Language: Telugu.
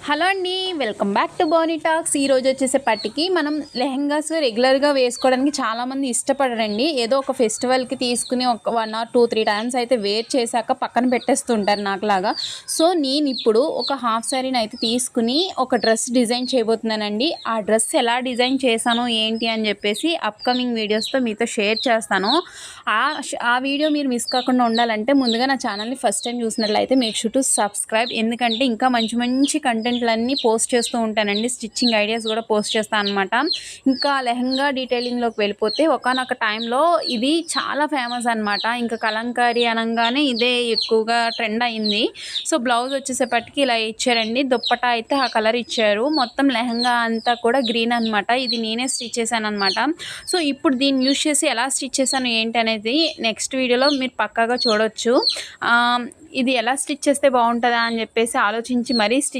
హలో అండి, welcome back to Boney talks. ఈరోజు వచ్చేసేపటికి మనం లెహెంగాస్ రెగ్యులర్గా వేసుకోవడానికి చాలామంది ఇష్టపడరండి. ఏదో ఒక ఫెస్టివల్కి తీసుకుని ఒక 1 or 2-3 టైమ్స్ అయితే వేర్ చేశాక పక్కన పెట్టేస్తుంటారు నాకులాగా. సో నేను ఇప్పుడు ఒక హాఫ్ శారీని అయితే తీసుకుని ఒక డ్రెస్ డిజైన్ చేయబోతున్నానండి. ఆ డ్రెస్ ఎలా డిజైన్ చేశాను ఏంటి అని చెప్పేసి అప్కమింగ్ వీడియోస్తో మీతో షేర్ చేస్తాను. ఆ వీడియో మీరు మిస్ కాకుండా ఉండాలంటే ముందుగా నా ఛానల్ని ఫస్ట్ టైం చూసినట్లయితే మేక్ షూర్ టు సబ్స్క్రైబ్. ఎందుకంటే ఇంకా మంచి మంచి కంటెంట్లన్నీ పోస్ట్ చేస్తూ ఉంటానండి. స్టిచ్చింగ్ ఐడియాస్ కూడా పోస్ట్ చేస్తాను అనమాట. ఇంకా లెహంగా డీటెయిలింగ్లోకి వెళ్ళిపోతే ఒకానొక టైంలో ఇది చాలా ఫేమస్ అనమాట. ఇంకా కలంకారీ అనగానే ఇదే ఎక్కువగా ట్రెండ్ అయింది. సో బ్లౌజ్ వచ్చేసేపటికి ఇలా ఇచ్చారండి. దుప్పటా అయితే ఆ కలర్ ఇచ్చారు. మొత్తం లెహంగా అంతా కూడా గ్రీన్ అనమాట. ఇది నేనే స్టిచ్ చేశాను అనమాట. సో ఇప్పుడు దీన్ని యూజ్ చేసి ఎలా స్టిచ్ చేశాను ఏంటి అనేది నెక్స్ట్ వీడియోలో మీరు పక్కాగా చూడొచ్చు. ఇది ఎలా స్టిచ్ చేస్తే బాగుంటుందా అని చెప్పేసి ఆలోచించి మరీ స్టిచ్